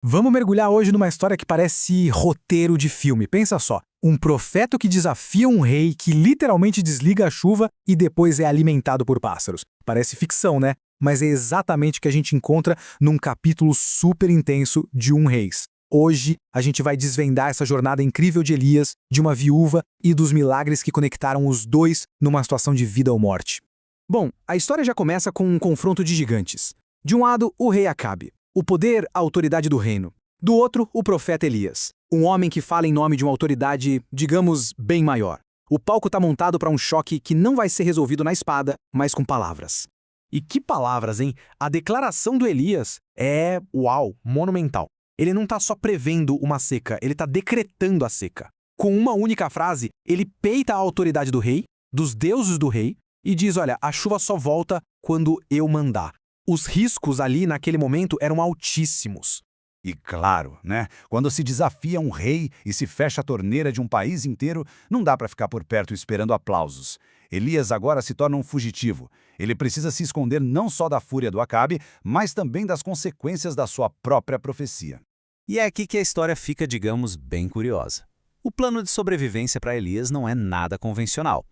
Vamos mergulhar hoje numa história que parece roteiro de filme. Pensa só, um profeta que desafia um rei que literalmente desliga a chuva e depois é alimentado por pássaros. Parece ficção, né? Mas é exatamente o que a gente encontra num capítulo super intenso de Reis. Hoje, a gente vai desvendar essa jornada incrível de Elias, de uma viúva e dos milagres que conectaram os dois numa situação de vida ou morte. Bom, a história já começa com um confronto de gigantes. De um lado, o rei Acabe. O poder, a autoridade do reino. Do outro, o profeta Elias. Um homem que fala em nome de uma autoridade, digamos, bem maior. O palco está montado para um choque que não vai ser resolvido na espada, mas com palavras. E que palavras, hein? A declaração do Elias é, uau, monumental. Ele não está só prevendo uma seca, ele está decretando a seca. Com uma única frase, ele peita a autoridade do rei, dos deuses do rei, e diz, olha, a chuva só volta quando eu mandar. Os riscos ali, naquele momento, eram altíssimos. E claro, né? Quando se desafia um rei e se fecha a torneira de um país inteiro, não dá para ficar por perto esperando aplausos. Elias agora se torna um fugitivo. Ele precisa se esconder não só da fúria do Acabe, mas também das consequências da sua própria profecia. E é aqui que a história fica, digamos, bem curiosa. O plano de sobrevivência para Elias não é nada convencional.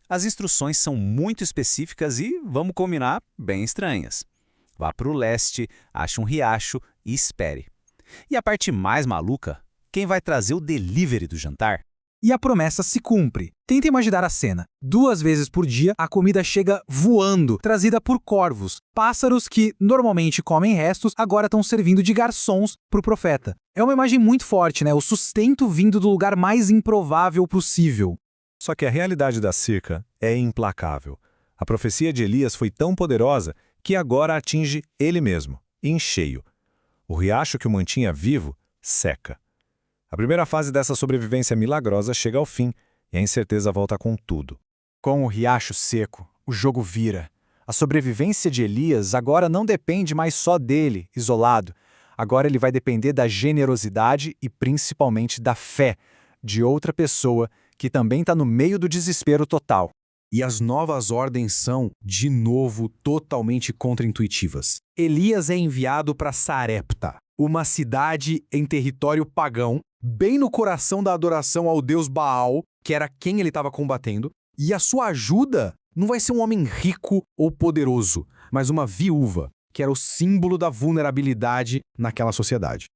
As instruções são muito específicas e, vamos combinar, bem estranhas. Vá para o leste, ache um riacho e espere. E a parte mais maluca, quem vai trazer o delivery do jantar? E a promessa se cumpre. Tenta imaginar a cena. 2 vezes por dia, a comida chega voando, trazida por corvos. Pássaros que normalmente comem restos, agora estão servindo de garçons para o profeta. É uma imagem muito forte, né? O sustento vindo do lugar mais improvável possível. Só que a realidade da seca é implacável. A profecia de Elias foi tão poderosa que agora atinge ele mesmo, em cheio. O riacho que o mantinha vivo seca. A primeira fase dessa sobrevivência milagrosa chega ao fim e a incerteza volta com tudo. Com o riacho seco, o jogo vira. A sobrevivência de Elias agora não depende mais só dele, isolado. Agora ele vai depender da generosidade e principalmente da fé de outra pessoa que também está no meio do desespero total. E as novas ordens são, de novo, totalmente contraintuitivas. Elias é enviado para Sarepta, uma cidade em território pagão, bem no coração da adoração ao deus Baal, que era quem ele estava combatendo, e a sua ajuda não vai ser um homem rico ou poderoso, mas uma viúva, que era o símbolo da vulnerabilidade naquela sociedade.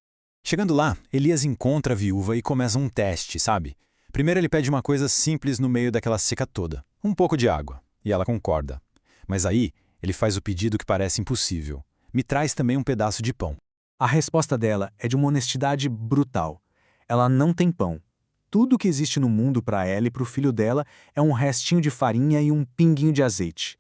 Chegando lá, Elias encontra a viúva e começa um teste, sabe? Primeiro ele pede uma coisa simples no meio daquela seca toda, um pouco de água, e ela concorda. Mas aí, ele faz o pedido que parece impossível. Me traz também um pedaço de pão. A resposta dela é de uma honestidade brutal. Ela não tem pão. Tudo que existe no mundo para ela e para o filho dela é um restinho de farinha e um pinguinho de azeite.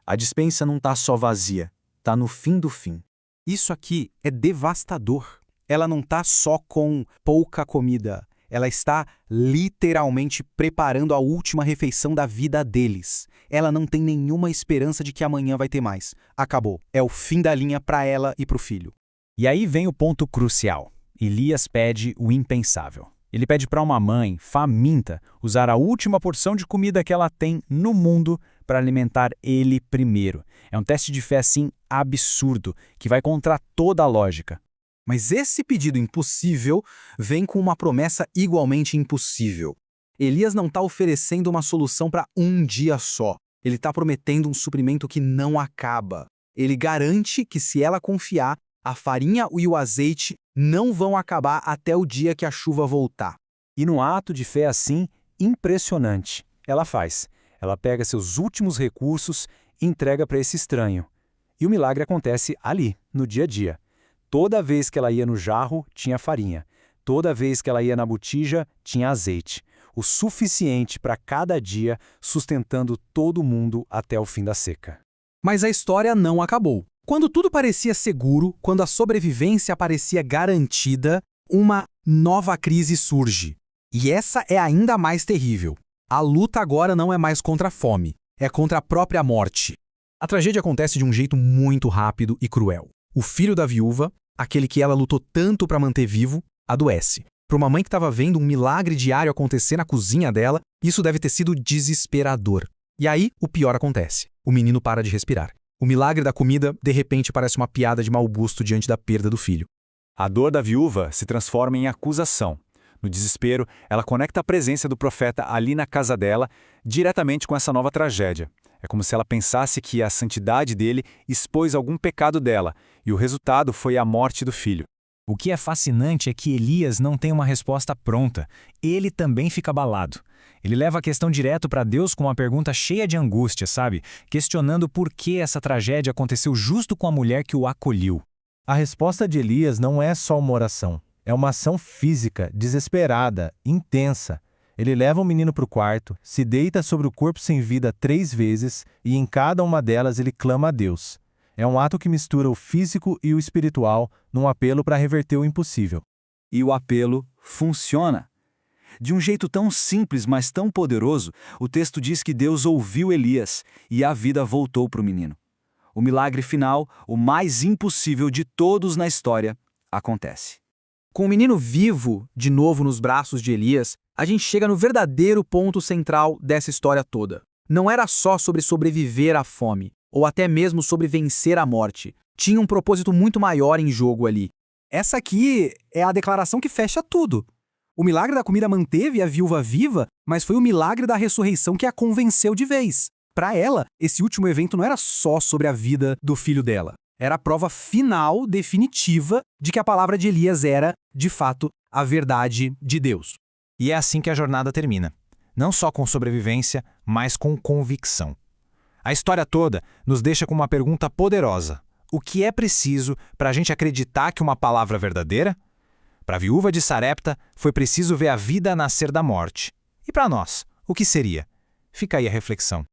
A despensa não está só vazia, está no fim do fim. Isso aqui é devastador. Ela não está só com pouca comida. Ela está literalmente preparando a última refeição da vida deles. Ela não tem nenhuma esperança de que amanhã vai ter mais. Acabou. É o fim da linha para ela e para o filho. E aí vem o ponto crucial. Elias pede o impensável. Ele pede para uma mãe, faminta, usar a última porção de comida que ela tem no mundo para alimentar ele primeiro. É um teste de fé, assim, absurdo, que vai contra toda a lógica. Mas esse pedido impossível vem com uma promessa igualmente impossível. Elias não está oferecendo uma solução para um dia só. Ele está prometendo um suprimento que não acaba. Ele garante que, se ela confiar, a farinha e o azeite não vão acabar até o dia que a chuva voltar. E num ato de fé assim, impressionante, ela faz. Ela pega seus últimos recursos e entrega para esse estranho. E o milagre acontece ali, no dia a dia. Toda vez que ela ia no jarro, tinha farinha. Toda vez que ela ia na botija, tinha azeite. O suficiente para cada dia, sustentando todo mundo até o fim da seca. Mas a história não acabou. Quando tudo parecia seguro, quando a sobrevivência parecia garantida, uma nova crise surge. E essa é ainda mais terrível. A luta agora não é mais contra a fome, é contra a própria morte. A tragédia acontece de um jeito muito rápido e cruel. O filho da viúva, aquele que ela lutou tanto para manter vivo, adoece. Para uma mãe que estava vendo um milagre diário acontecer na cozinha dela, isso deve ter sido desesperador. E aí, o pior acontece. O menino para de respirar. O milagre da comida, de repente, parece uma piada de mau gosto diante da perda do filho. A dor da viúva se transforma em acusação. No desespero, ela conecta a presença do profeta ali na casa dela diretamente com essa nova tragédia. É como se ela pensasse que a santidade dele expôs algum pecado dela, e o resultado foi a morte do filho. O que é fascinante é que Elias não tem uma resposta pronta. Ele também fica abalado. Ele leva a questão direto para Deus com uma pergunta cheia de angústia, sabe? Questionando por que essa tragédia aconteceu justo com a mulher que o acolheu. A resposta de Elias não é só uma oração. É uma ação física, desesperada, intensa. Ele leva o menino para o quarto, se deita sobre o corpo sem vida 3 vezes e em cada uma delas ele clama a Deus. É um ato que mistura o físico e o espiritual num apelo para reverter o impossível. E o apelo funciona. De um jeito tão simples, mas tão poderoso, o texto diz que Deus ouviu Elias e a vida voltou para o menino. O milagre final, o mais impossível de todos na história, acontece. Com o menino vivo, de novo nos braços de Elias, a gente chega no verdadeiro ponto central dessa história toda. Não era só sobre sobreviver à fome, ou até mesmo sobre vencer a morte. Tinha um propósito muito maior em jogo ali. Essa aqui é a declaração que fecha tudo. O milagre da comida manteve a viúva viva, mas foi o milagre da ressurreição que a convenceu de vez. Para ela, esse último evento não era só sobre a vida do filho dela. Era a prova final, definitiva, de que a palavra de Elias era, de fato, a verdade de Deus. E é assim que a jornada termina. Não só com sobrevivência, mas com convicção. A história toda nos deixa com uma pergunta poderosa. O que é preciso para a gente acreditar que uma palavra é verdadeira? Para a viúva de Sarepta, foi preciso ver a vida nascer da morte. E para nós, o que seria? Fica aí a reflexão.